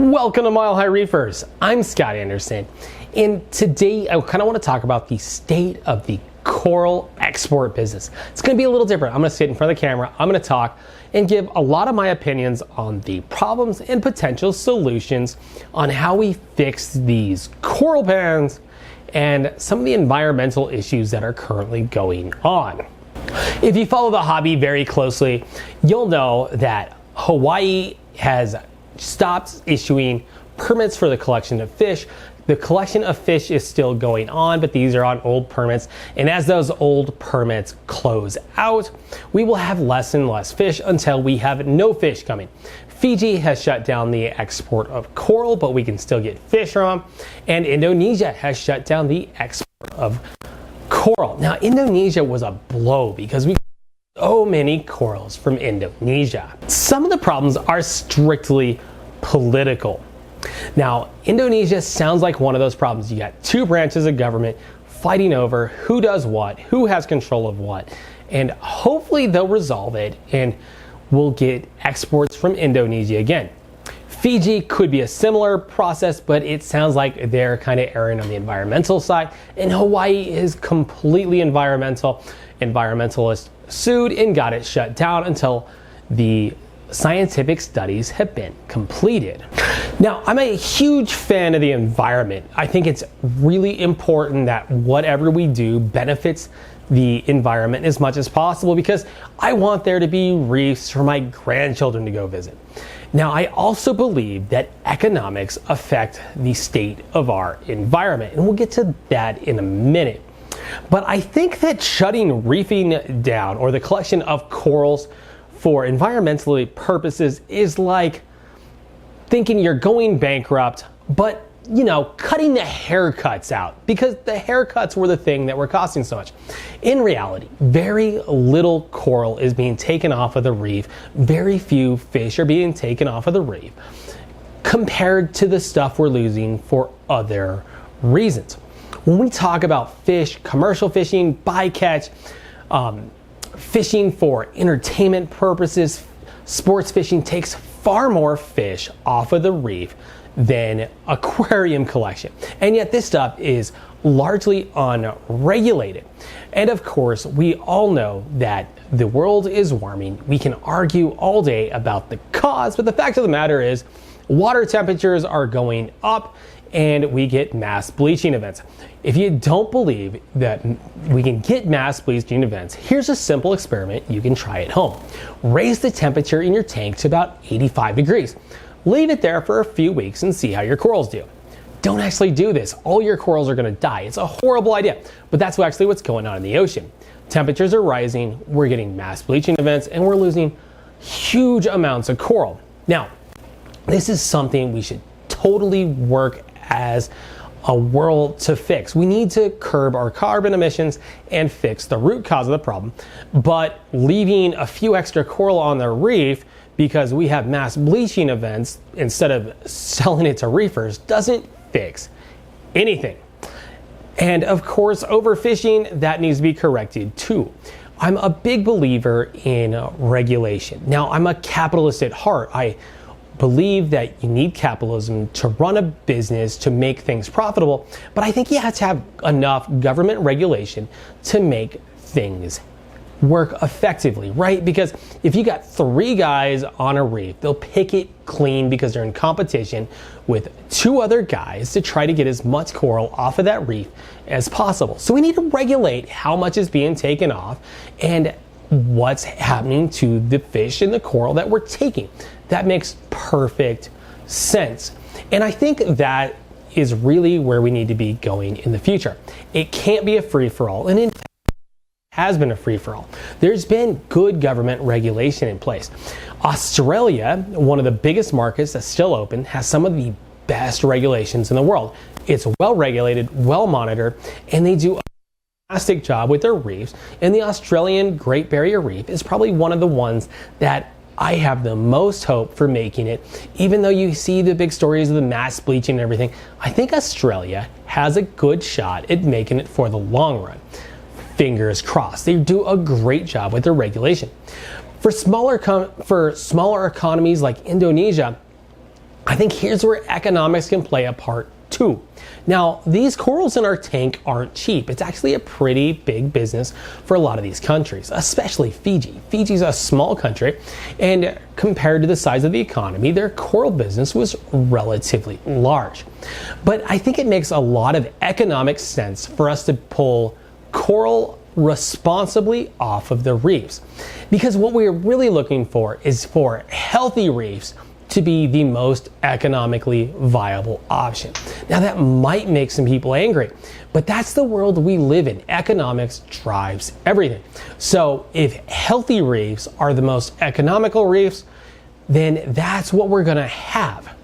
Welcome to Mile High Reefers. I'm Scott Anderson, and today I kind of want to talk about the state of the coral export business. It's going to be a little different. I'm going to sit in front of the camera, I'm going to talk and give a lot of my opinions on the problems and potential solutions on how we fix these coral pans and some of the environmental issues that are currently going on. If you follow the hobby very closely, you'll know that Hawaii has stopped issuing permits for the collection of fish. The collection of fish is still going on, but these are on old permits. And as those old permits close out, we will have less and less fish until we have no fish coming. Fiji has shut down the export of coral, but we can still get fish from them. And Indonesia has shut down the export of coral. Now, Indonesia was a blow because we got so many corals from Indonesia. Some of the problems are strictly political. Now, Indonesia sounds like one of those problems. You got two branches of government fighting over who does what, who has control of what, and hopefully they'll resolve it and we'll get exports from Indonesia again. Fiji could be a similar process, but it sounds like they're kind of erring on the environmental side, and Hawaii is completely environmental. Environmentalists sued and got it shut down until the scientific studies have been completed. Now, I'm a huge fan of the environment. I think it's really important that whatever we do benefits the environment as much as possible because I want there to be reefs for my grandchildren to go visit. Now, I also believe that economics affect the state of our environment, and we'll get to that in a minute. But I think that shutting reefing down or the collection of corals for environmental purposes is like thinking you're going bankrupt, but cutting the haircuts out because the haircuts were the thing that were costing so much. In reality, very little coral is being taken off of the reef. Very few fish are being taken off of the reef compared to the stuff we're losing for other reasons. When we talk about fish, commercial fishing, bycatch, fishing for entertainment purposes, sports fishing takes far more fish off of the reef than aquarium collection. And yet this stuff is largely unregulated. And of course, we all know that the world is warming. We can argue all day about the cause, but the fact of the matter is water temperatures are going up and we get mass bleaching events. If you don't believe that we can get mass bleaching events, here's a simple experiment you can try at home. Raise the temperature in your tank to about 85 degrees. Leave it there for a few weeks and see how your corals do. Don't actually do this. All your corals are going to die. It's a horrible idea, but that's actually what's going on in the ocean. Temperatures are rising, we're getting mass bleaching events, and we're losing huge amounts of coral. Now, this is something we should totally work as a world to fix. We need to curb our carbon emissions and fix the root cause of the problem. But leaving a few extra coral on the reef because we have mass bleaching events instead of selling it to reefers doesn't fix anything. And of course, overfishing, that needs to be corrected too. I'm a big believer in regulation. Now, I'm a capitalist at heart. I believe that you need capitalism to run a business to make things profitable, but I think you have to have enough government regulation to make things work effectively, right? Because if you got three guys on a reef, they'll pick it clean because they're in competition with two other guys to try to get as much coral off of that reef as possible. So we need to regulate how much is being taken off and what's happening to the fish and the coral that we're taking. That makes perfect sense. And I think that is really where we need to be going in the future. It can't be a free-for-all, and in fact, it has been a free-for-all. There's been good government regulation in place. Australia, one of the biggest markets that's still open, has some of the best regulations in the world. It's well regulated, well monitored, and they do a fantastic job with their reefs. And the Australian Great Barrier Reef is probably one of the ones that I have the most hope for making it. Even though you see the big stories of the mass bleaching and everything, I think Australia has a good shot at making it for the long run. Fingers crossed. They do a great job with their regulation. For smaller economies like Indonesia, I think here's where economics can play a part too. Now, these corals in our tank aren't cheap. It's actually a pretty big business for a lot of these countries, especially Fiji. Fiji's a small country, and compared to the size of the economy, their coral business was relatively large. But I think it makes a lot of economic sense for us to pull coral responsibly off of the reefs. Because what we're really looking for is for healthy reefs to be the most economically viable option. Now that might make some people angry, but that's the world we live in. Economics drives everything. So if healthy reefs are the most economical reefs, then that's what we're gonna have.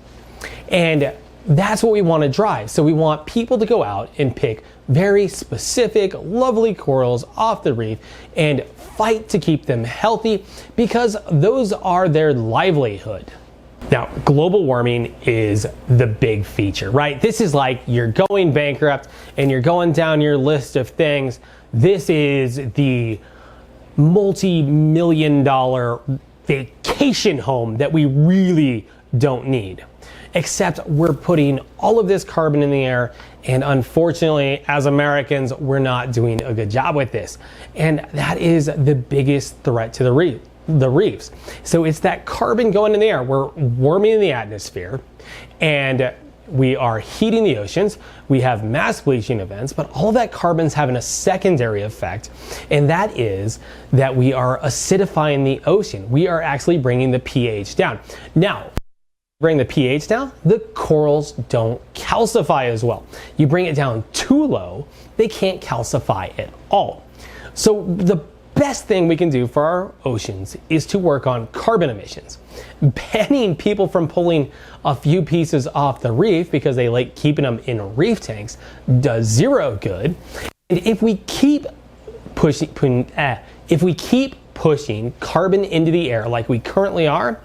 And that's what we want to drive. So we want people to go out and pick very specific, lovely corals off the reef and fight to keep them healthy because those are their livelihood. Now, global warming is the big feature, right? This is like you're going bankrupt and you're going down your list of things. This is the multi-million-dollar vacation home that we really don't need. Except we're putting all of this carbon in the air, and unfortunately, as Americans, we're not doing a good job with this. And that is the biggest threat to the reefs. So it's that carbon going in the air. We're warming the atmosphere, and we are heating the oceans. We have mass bleaching events, but all of that carbon's having a secondary effect, and that is that we are acidifying the ocean. We are actually bringing the pH down. Now, bring the pH down, the corals don't calcify as well. You bring it down too low, they can't calcify at all. So the best thing we can do for our oceans is to work on carbon emissions. Banning people from pulling a few pieces off the reef because they like keeping them in reef tanks does zero good. And if we keep pushing carbon into the air like we currently are,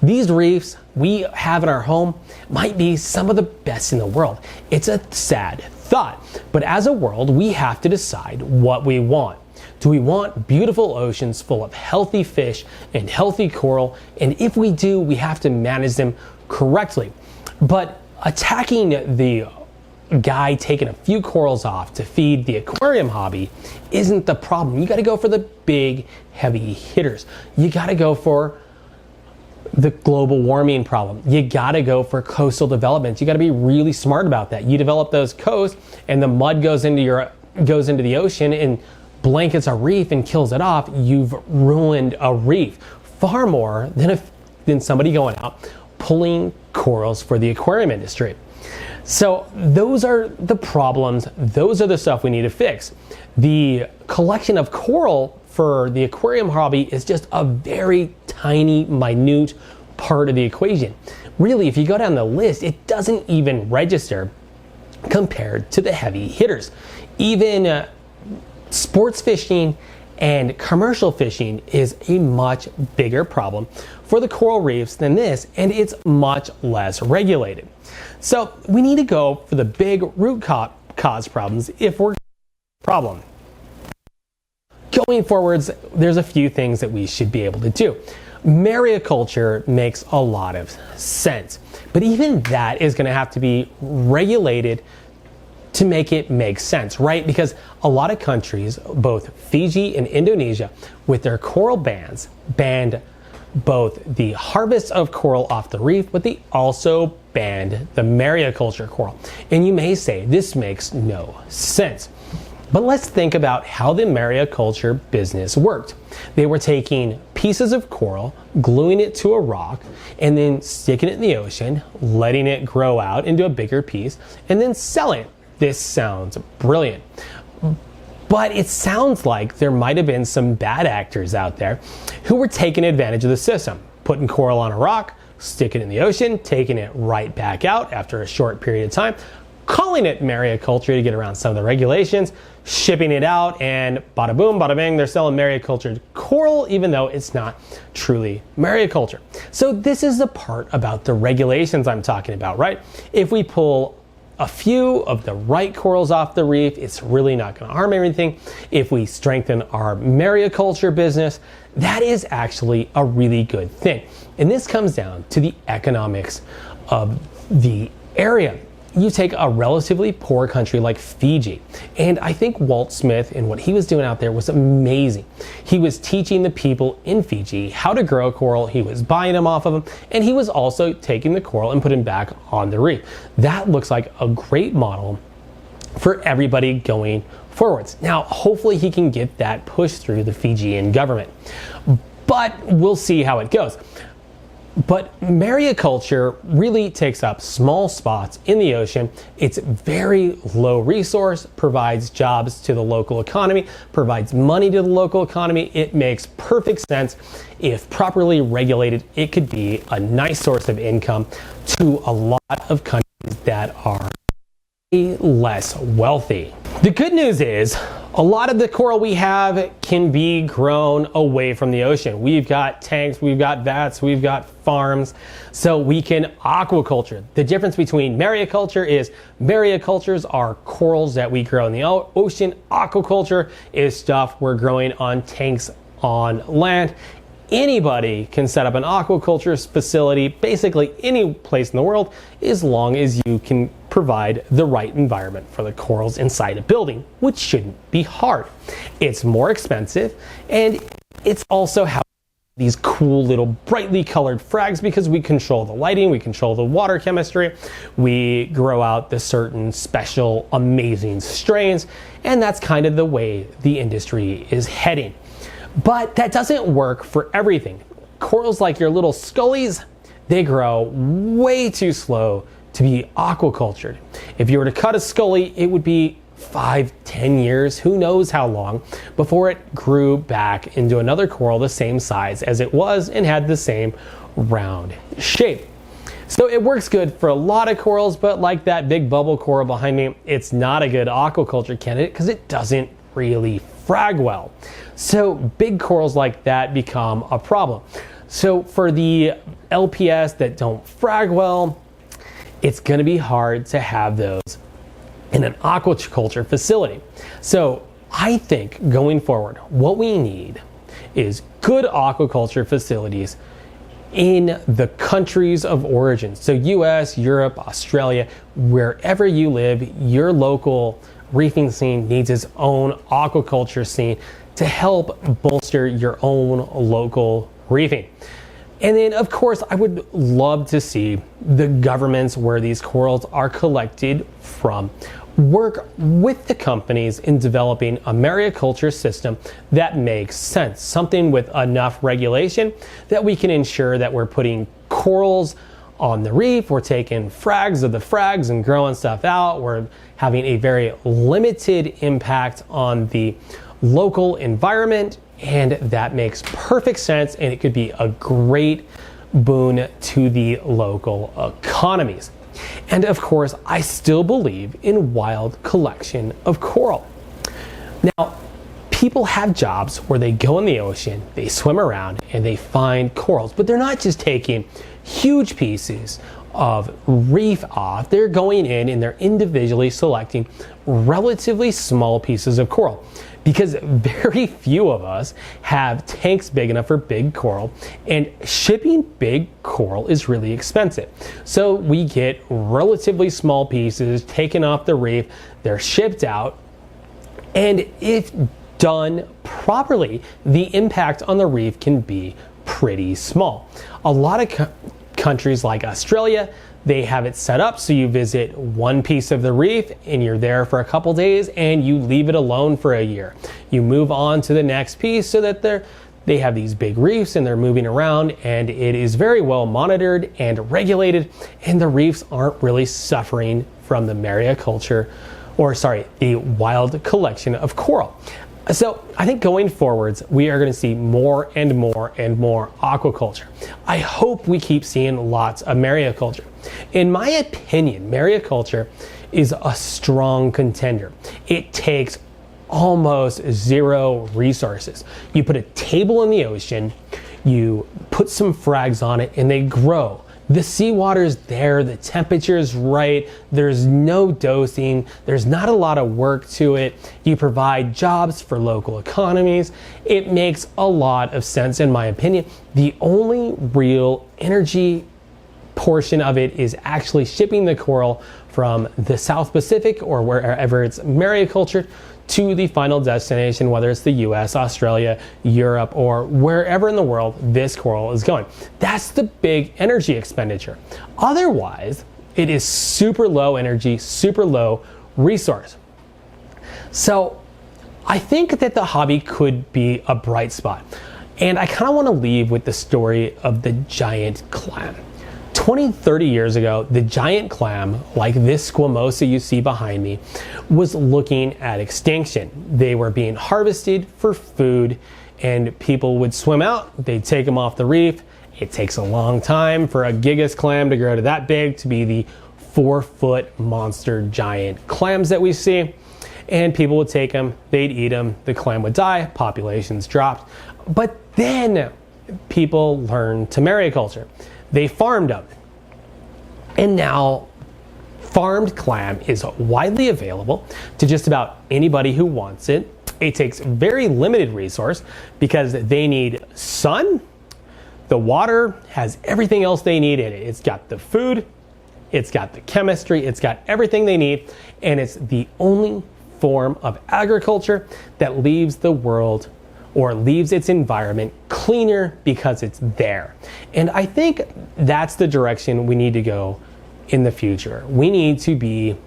these reefs we have in our home might be some of the best in the world. It's a sad thought, but as a world, we have to decide what we want. Do we want beautiful oceans full of healthy fish and healthy coral? And if we do, we have to manage them correctly. But attacking the guy taking a few corals off to feed the aquarium hobby isn't the problem. You got to go for the big, heavy hitters. You got to go for the global warming problem. You gotta go for coastal development. You gotta be really smart about that. You develop those coasts and the mud goes into the ocean and blankets a reef and kills it off. You've ruined a reef far more than somebody going out pulling corals for the aquarium industry. So those are the problems. Those are the stuff we need to fix. The collection of coral for the aquarium hobby is just a very tiny, minute part of the equation. Really, if you go down the list, it doesn't even register compared to the heavy hitters. Even sports fishing and commercial fishing is a much bigger problem for the coral reefs than this, and it's much less regulated. So we need to go for the big root cause problems if we're problem. Going forwards, there's a few things that we should be able to do. Mariculture makes a lot of sense, but even that is going to have to be regulated to make it make sense, right? Because a lot of countries, both Fiji and Indonesia, with their coral bans, banned both the harvest of coral off the reef, but they also banned the mariculture coral. And you may say, this makes no sense. But let's think about how the mariculture business worked. They were taking pieces of coral, gluing it to a rock, and then sticking it in the ocean, letting it grow out into a bigger piece, and then selling it. This sounds brilliant. But it sounds like there might have been some bad actors out there who were taking advantage of the system, putting coral on a rock, sticking it in the ocean, taking it right back out after a short period of time, calling it mariculture to get around some of the regulations, shipping it out, and bada boom, bada bing, they're selling maricultured coral, even though it's not truly mariculture. So this is the part about the regulations I'm talking about, right? If we pull a few of the right corals off the reef, it's really not going to harm anything. If we strengthen our mariculture business, that is actually a really good thing. And this comes down to the economics of the area. You take a relatively poor country like Fiji, and I think Walt Smith and what he was doing out there was amazing. He was teaching the people in Fiji how to grow coral, he was buying them off of them, and he was also taking the coral and putting it back on the reef. That looks like a great model for everybody going forwards. Now, hopefully he can get that pushed through the Fijian government, but we'll see how it goes. But mariculture really takes up small spots in the ocean. It's very low resource, provides jobs to the local economy, provides money to the local economy. It makes perfect sense. If properly regulated, it could be a nice source of income to a lot of countries that are less wealthy. The good news is a lot of the coral we have can be grown away from the ocean. We've got tanks, we've got vats, we've got farms, so we can aquaculture. The difference between mariculture is maricultures are corals that we grow in the ocean. Aquaculture is stuff we're growing on tanks on land. Anybody can set up an aquaculture facility, basically any place in the world, as long as you can provide the right environment for the corals inside a building, which shouldn't be hard. It's more expensive, and it's also how these cool little brightly colored frags, because we control the lighting, we control the water chemistry, we grow out the certain special amazing strains, and that's kind of the way the industry is heading. But that doesn't work for everything. Corals like your little scullies, they grow way too slow to be aquacultured. If you were to cut a scully, it would be 5-10 years, who knows how long, before it grew back into another coral the same size as it was and had the same round shape. So it works good for a lot of corals, but like that big bubble coral behind me, it's not a good aquaculture candidate because it doesn't really frag well. So big corals like that become a problem. So for the LPS that don't frag well, it's going to be hard to have those in an aquaculture facility. So I think going forward, what we need is good aquaculture facilities in the countries of origin. So US, Europe, Australia, wherever you live, your local reefing scene needs its own aquaculture scene to help bolster your own local reefing. And then, of course, I would love to see the governments where these corals are collected from work with the companies in developing a mariculture system that makes sense. Something with enough regulation that we can ensure that we're putting corals on the reef, we're taking frags of the frags and growing stuff out, we're having a very limited impact on the local environment, and that makes perfect sense, and it could be a great boon to the local economies. And of course, I still believe in wild collection of coral. Now, people have jobs where they go in the ocean, they swim around, and they find corals, but they're not just taking huge pieces of reef off. They're going in and they're individually selecting relatively small pieces of coral, because very few of us have tanks big enough for big coral, and shipping big coral is really expensive. So we get relatively small pieces taken off the reef, they're shipped out, and if done properly, the impact on the reef can be pretty small. A lot of countries like Australia, they have it set up so you visit one piece of the reef and you're there for a couple days and you leave it alone for a year. You move on to the next piece so that they have these big reefs and they're moving around, and it is very well monitored and regulated, and the reefs aren't really suffering from the the wild collection of coral. So I think going forwards, we are going to see more and more and more aquaculture. I hope we keep seeing lots of mariculture. In my opinion, mariculture is a strong contender. It takes almost zero resources. You put a table in the ocean, you put some frags on it, and they grow. The seawater's there, the temperature's right, there's no dosing, there's not a lot of work to it. You provide jobs for local economies. It makes a lot of sense in my opinion. The only real energy portion of it is actually shipping the coral from the South Pacific or wherever it's maricultured to the final destination, whether it's the US, Australia, Europe, or wherever in the world this coral is going. That's the big energy expenditure. Otherwise, it is super low energy, super low resource. So I think that the hobby could be a bright spot. And I kind of want to leave with the story of the giant clam. 20, 30 years ago, the giant clam, like this squamosa you see behind me, was looking at extinction. They were being harvested for food, and people would swim out, they'd take them off the reef. It takes a long time for a gigas clam to grow to that big, to be the 4-foot monster giant clams that we see. And people would take them, they'd eat them, the clam would die, populations dropped. But then people learned to mariculture. They farmed them. And now farmed clam is widely available to just about anybody who wants it. It takes very limited resource because they need sun. The water has everything else they need in it. It's got the food, it's got the chemistry, it's got everything they need, and it's the only form of agriculture that leaves the world or leaves its environment cleaner because it's there. And I think that's the direction we need to go in the future. We need to be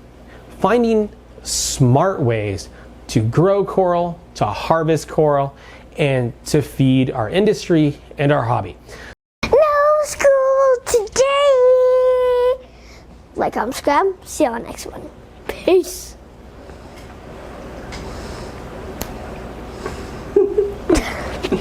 finding smart ways to grow coral, to harvest coral, and to feed our industry and our hobby. No school today! Like, subscribe, see you on the next one. Peace.